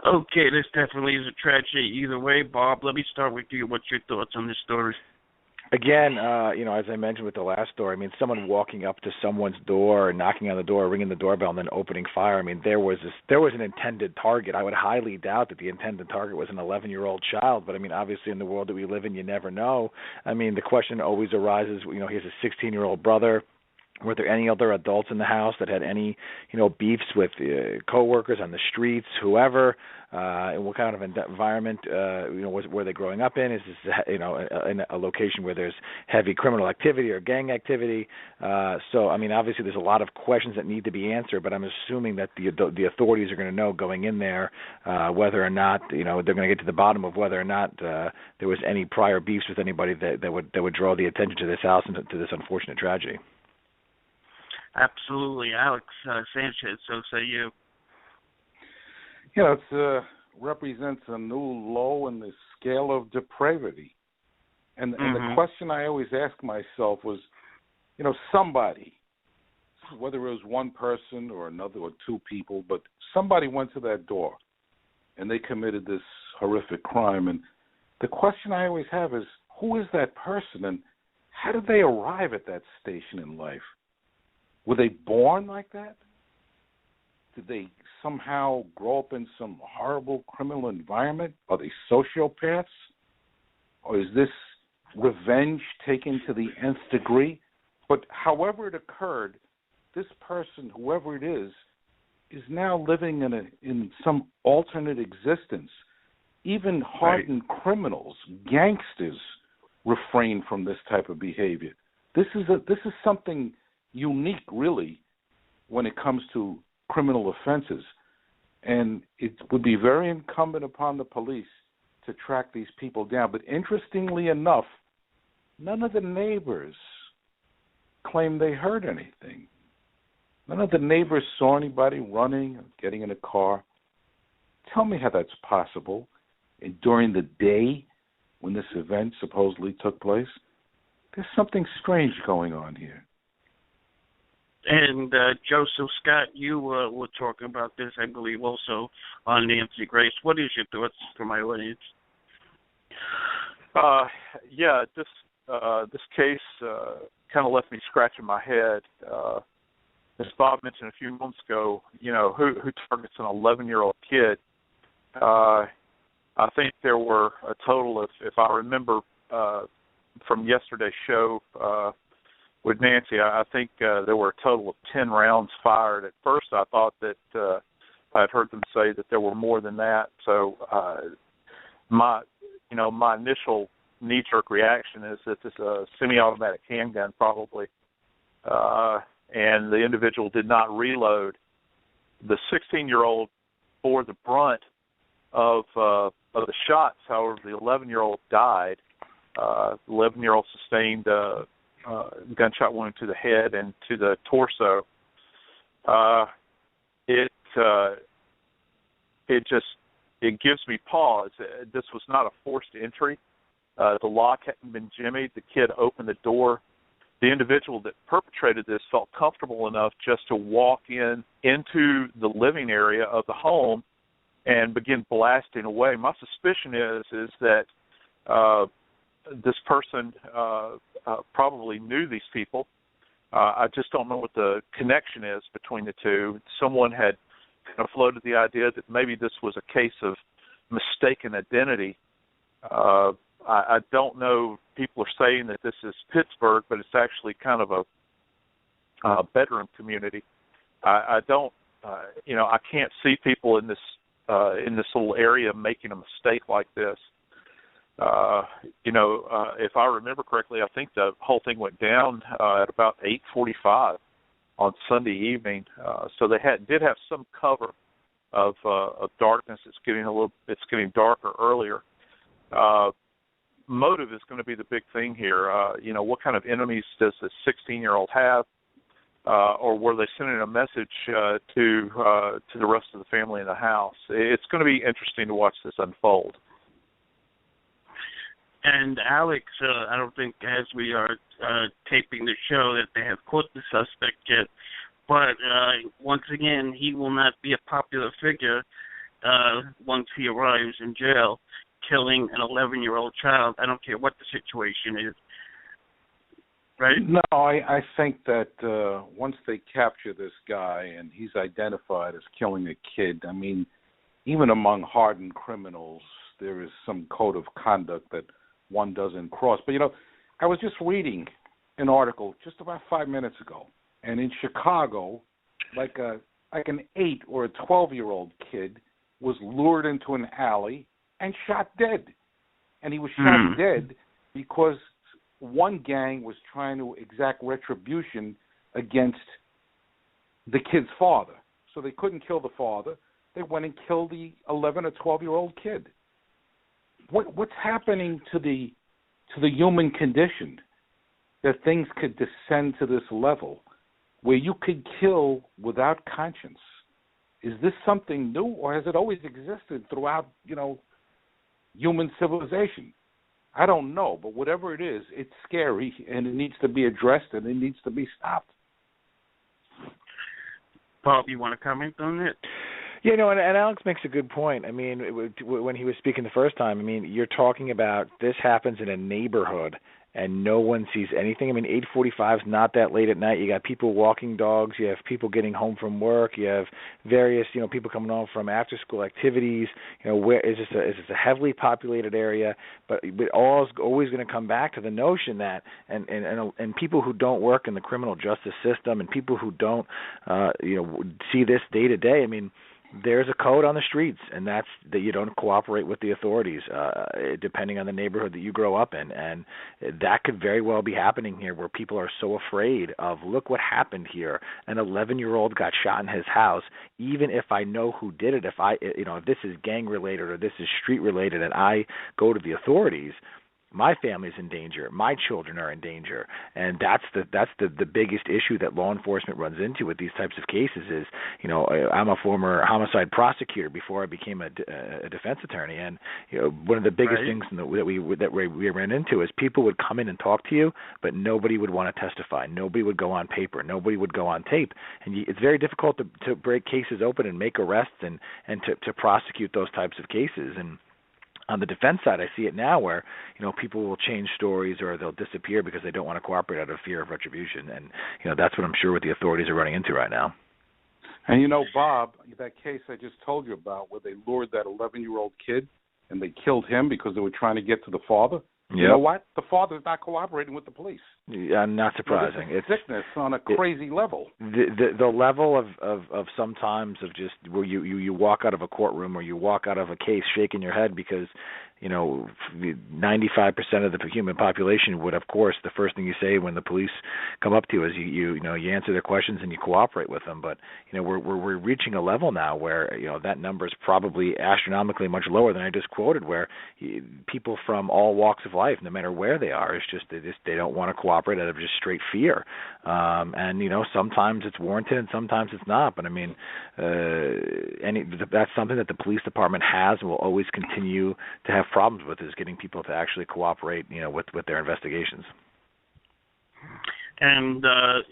Okay, this definitely is a tragedy either way. Bob, let me start with you. What's your thoughts on this story? Again, as I mentioned with the last story, I mean, someone walking up to someone's door, knocking on the door, ringing the doorbell, and then opening fire. I mean, there was an intended target. I would highly doubt that the intended target was an 11-year-old child. But I mean, obviously, in the world that we live in, you never know. I mean, the question always arises. He has a 16-year-old brother. Were there any other adults in the house that had any, beefs with coworkers on the streets, whoever? And what kind of environment, were they growing up in? Is this, in a location where there's heavy criminal activity or gang activity? So, I mean, obviously, there's a lot of questions that need to be answered. But I'm assuming that the authorities are going to know going in there whether or not, they're going to get to the bottom of whether or not there was any prior beefs with anybody that would draw the attention to this house and to this unfortunate tragedy. Absolutely. Alex Sanchez, so say you. It represents a new low in the scale of depravity. And the question I always ask myself was, somebody, whether it was one person or another or two people, but somebody went to that door and they committed this horrific crime. And the question I always have is, who is that person and how did they arrive at that station in life? Were they born like that? Did they somehow grow up in some horrible criminal environment? Are they sociopaths? Or is this revenge taken to the nth degree? But however it occurred, this person, whoever it is now living in some alternate existence. Even hardened criminals, gangsters, refrain from this type of behavior. This is something unique, really, when it comes to criminal offenses. And it would be very incumbent upon the police to track these people down. But interestingly enough, none of the neighbors claim they heard anything. None of the neighbors saw anybody running or getting in a car. Tell me how that's possible. And during the day when this event supposedly took place, there's something strange going on here. And Joseph Scott, you were talking about this, I believe, also on Nancy Grace. What is your thoughts for my audience? This case kind of left me scratching my head. As Bob mentioned a few moments ago, who targets an 11-year-old kid? I think there were a total of, if I remember from yesterday's show, with Nancy, I think there were a total of 10 rounds fired. At first, I thought that I had heard them say that there were more than that. So, my initial knee-jerk reaction is that it's a semi-automatic handgun, probably, and the individual did not reload. The 16-year-old bore the brunt of the shots. However, the 11-year-old died. The 11-year-old sustained gunshot wound to the head and to the torso. It gives me pause. This was not a forced entry. The lock hadn't been jimmied. The kid opened the door. The individual that perpetrated this felt comfortable enough just to walk into the living area of the home and begin blasting away. My suspicion is that this person probably knew these people. I just don't know what the connection is between the two. Someone had kind of floated the idea that maybe this was a case of mistaken identity. I don't know. People are saying that this is Pittsburgh, but it's actually kind of a bedroom community. I can't see people in this little area making a mistake like this. If I remember correctly, I think the whole thing went down at about 8:45 on Sunday evening. So they did have some cover of darkness. It's getting darker earlier. Motive is going to be the big thing here. What kind of enemies does this 16-year-old have, or were they sending a message to the rest of the family in the house? It's going to be interesting to watch this unfold. And Alex, I don't think as we are taping the show that they have caught the suspect yet. But once again, he will not be a popular figure once he arrives in jail, killing an 11-year-old child. I don't care what the situation is. Right? No, I think that once they capture this guy and he's identified as killing a kid, I mean, even among hardened criminals, there is some code of conduct that one doesn't cross. But, I was just reading an article just about 5 minutes ago, and in Chicago, like an 8 or a 12-year-old kid was lured into an alley and shot dead. And he was shot dead because one gang was trying to exact retribution against the kid's father. So they couldn't kill the father. They went and killed the 11 or 12-year-old kid. What's happening to the human condition that things could descend to this level where you could kill without conscience? Is this something new, or has it always existed throughout, human civilization? I don't know, but whatever it is, it's scary, and it needs to be addressed, and it needs to be stopped. Bob, you want to comment on it? Yeah, and Alex makes a good point. I mean, when he was speaking the first time, I mean, you're talking about this happens in a neighborhood and no one sees anything. I mean, 8:45 is not that late at night. You got people walking dogs. You have people getting home from work. You have various, people coming home from after-school activities. Where is this a heavily populated area? But all is always going to come back to the notion that, and people who don't work in the criminal justice system and people who don't, see this day to day. I mean, there's a code on the streets, and that's that you don't cooperate with the authorities, depending on the neighborhood that you grow up in. And that could very well be happening here, where people are so afraid of, look what happened here. An 11-year-old got shot in his house. Even if I know who did it, if this is gang related or this is street related, and I go to the authorities, my family's in danger. My children are in danger, and that's the biggest issue that law enforcement runs into with these types of cases. Is I'm a former homicide prosecutor before I became a defense attorney, and one of the biggest things that we ran into is people would come in and talk to you, but nobody would want to testify. Nobody would go on paper. Nobody would go on tape, and it's very difficult to break cases open and make arrests and to prosecute those types of cases. And on the defense side, I see it now where, people will change stories or they'll disappear because they don't want to cooperate out of fear of retribution. And, that's what I'm sure what the authorities are running into right now. And, Bob, that case I just told you about where they lured that 11-year-old kid and they killed him because they were trying to get to the father. Yep. You know what? The father's not cooperating with the police. Yeah, not surprising. It's sickness on a crazy level. The level of sometimes of just where you walk out of a courtroom or you walk out of a case shaking your head because 95% of the human population would, of course, the first thing you say when the police come up to you is you answer their questions and you cooperate with them. But we're reaching a level now where that number is probably astronomically much lower than I just quoted, where people from all walks of life, no matter where they are, it's just they don't want to cooperate out of just straight fear. And sometimes it's warranted and sometimes it's not. But I mean, that's something that the police department has and will always continue to have problems with, is getting people to actually cooperate, with their investigations. And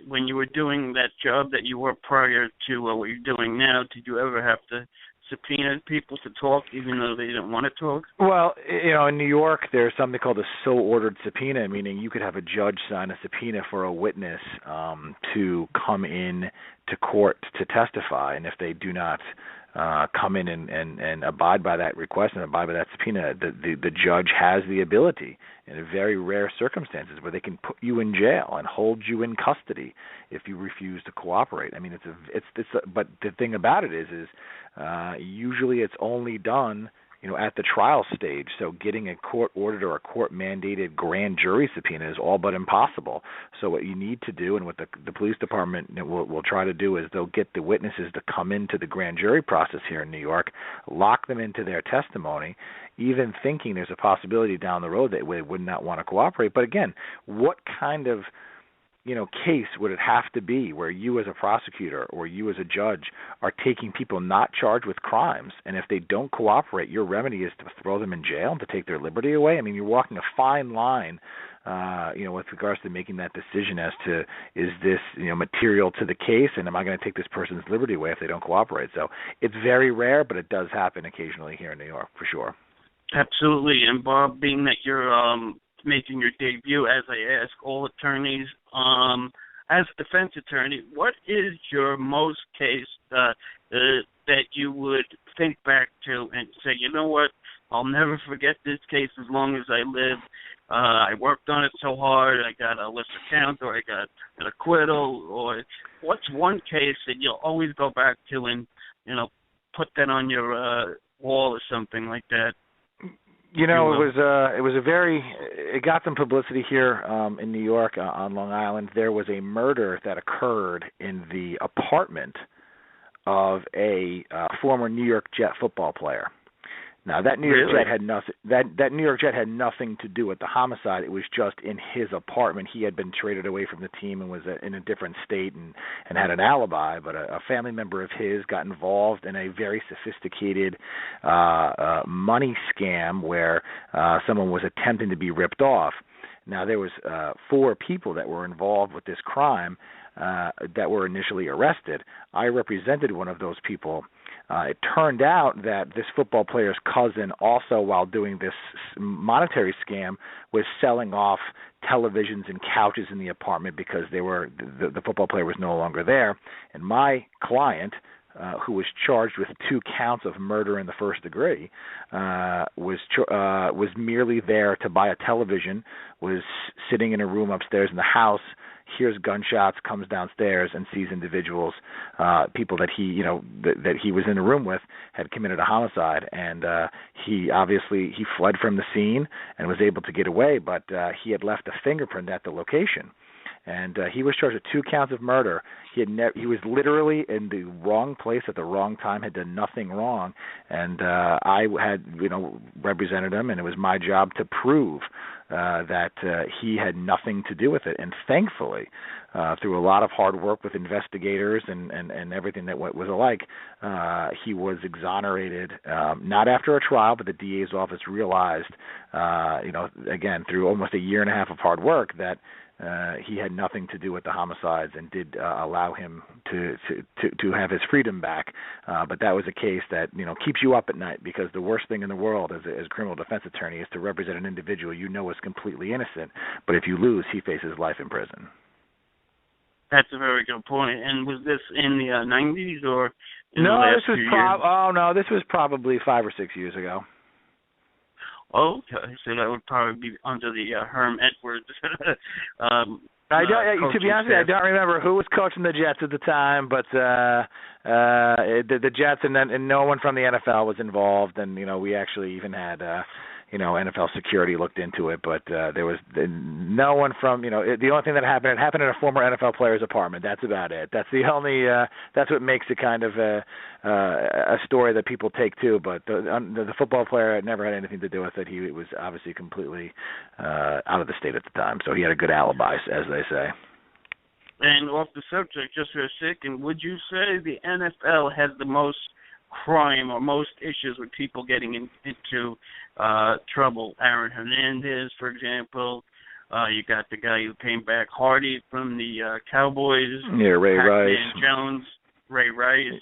when you were doing that job that you were prior to what you're doing now, did you ever have to subpoena people to talk even though they didn't want to talk? Well, in New York, there's something called a so-ordered subpoena, meaning you could have a judge sign a subpoena for a witness to come in to court to testify, and if they do not come in and abide by that request and abide by that subpoena, the judge has the ability, in very rare circumstances, where they can put you in jail and hold you in custody if you refuse to cooperate. I mean, but the thing about it is usually it's only done at the trial stage. So getting a court-ordered or a court-mandated grand jury subpoena is all but impossible. So what you need to do, and what the police department will try to do, is they'll get the witnesses to come into the grand jury process here in New York, lock them into their testimony, even thinking there's a possibility down the road that they would not want to cooperate. But again, what kind of case would it have to be where you as a prosecutor or you as a judge are taking people not charged with crimes, and if they don't cooperate, your remedy is to throw them in jail and to take their liberty away? I mean, you're walking a fine line with regards to making that decision as to, is this, material to the case, and am I going to take this person's liberty away if they don't cooperate? So it's very rare, but it does happen occasionally here in New York, for sure. Absolutely. And Bob, being that you're making your debut, as I ask all attorneys, as a defense attorney, what is your most case that you would think back to and say, you know what, I'll never forget this case as long as I live. I worked on it so hard, I got a lesser count, or I got an acquittal, or what's one case that you'll always go back to and, put that on your wall or something like that? It got some publicity here in New York on Long Island. There was a murder that occurred in the apartment of a former New York Jet football player. Now that New York Jet had nothing. That New York Jet had nothing to do with the homicide. It was just in his apartment. He had been traded away from the team and was in a different state and had an alibi. But a family member of his got involved in a very sophisticated money scam where someone was attempting to be ripped off. Now there was 4 people that were involved with this crime that were initially arrested. I represented one of those people. It turned out that this football player's cousin also, while doing this monetary scam, was selling off televisions and couches in the apartment because the football player was no longer there. And my client, who was charged with 2 counts of murder in the first degree, was merely there to buy a television, was sitting in a room upstairs in the house, hears gunshots, comes downstairs and sees individuals, people that he was in a room with, had committed a homicide, and he fled from the scene and was able to get away, but he had left a fingerprint at the location. And he was charged with 2 counts of murder. He was literally in the wrong place at the wrong time, had done nothing wrong. And I had, represented him, and it was my job to prove that he had nothing to do with it. And thankfully, through a lot of hard work with investigators and everything that was alike, he was exonerated, not after a trial, but the DA's office realized, again, through almost a year and a half of hard work, that he had nothing to do with the homicides and did allow him to have his freedom back. But that was a case that keeps you up at night, because the worst thing in the world as a criminal defense attorney is to represent an individual you know is completely innocent, but if you lose, he faces life in prison. That's a very good point. And was this in the 90s or in the No, last this was few years? this was probably 5 or 6 years ago. Okay, so that would probably be under the Herm Edwards. To be honest, I don't remember who was coaching the Jets at the time, but the Jets and no one from the NFL was involved, and we actually even had NFL security looked into it, but there was no one from the only thing that happened, it happened in a former NFL player's apartment. That's about it. That's the only that's what makes it kind of a story that people take too. But the football player never had anything to do with it. He was obviously completely out of the state at the time, so he had a good alibi, as they say. And off the subject, just for a second, would you say the NFL has the most crime or most issues with people getting into trouble? Aaron Hernandez, for example. You got the guy who came back, Hardy from the Cowboys. Yeah, Ray Rice. Jones, Ray Rice.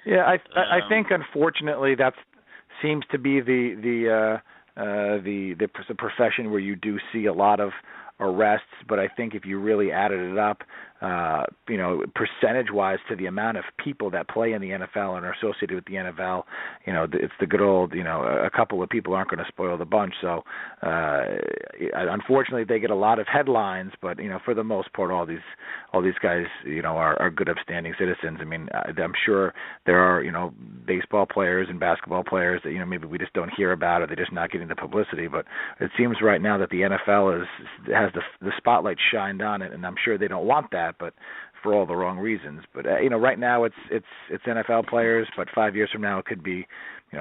Yeah, I think unfortunately that seems to be the profession where you do see a lot of arrests, but I think if you really added it up, percentage-wise to the amount of people that play in the NFL and are associated with the NFL, it's the good old, a couple of people aren't going to spoil the bunch. So, unfortunately, they get a lot of headlines, but for the most part, all these guys, are good, upstanding citizens. I mean, I'm sure there are, baseball players and basketball players that maybe we just don't hear about, or they're just not getting the publicity. But it seems right now that the NFL has the spotlight shined on it, and I'm sure they don't want that, but for all the wrong reasons. But right now it's NFL players, but 5 years from now it could be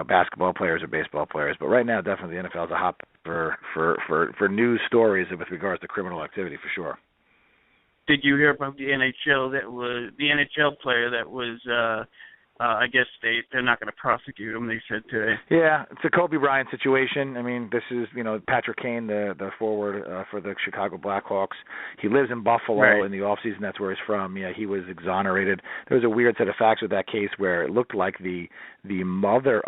basketball players or baseball players. But right now, definitely the NFL is a hot for news stories with regards to criminal activity, for sure. Did you hear about the NHL player that was I guess they're not going to prosecute him, they said today. Yeah, it's a Kobe Bryant situation. I mean, this is, Patrick Kane, the forward for the Chicago Blackhawks. He lives in Buffalo in the offseason. That's where he's from. Yeah, he was exonerated. There was a weird set of facts with that case where it looked like the mother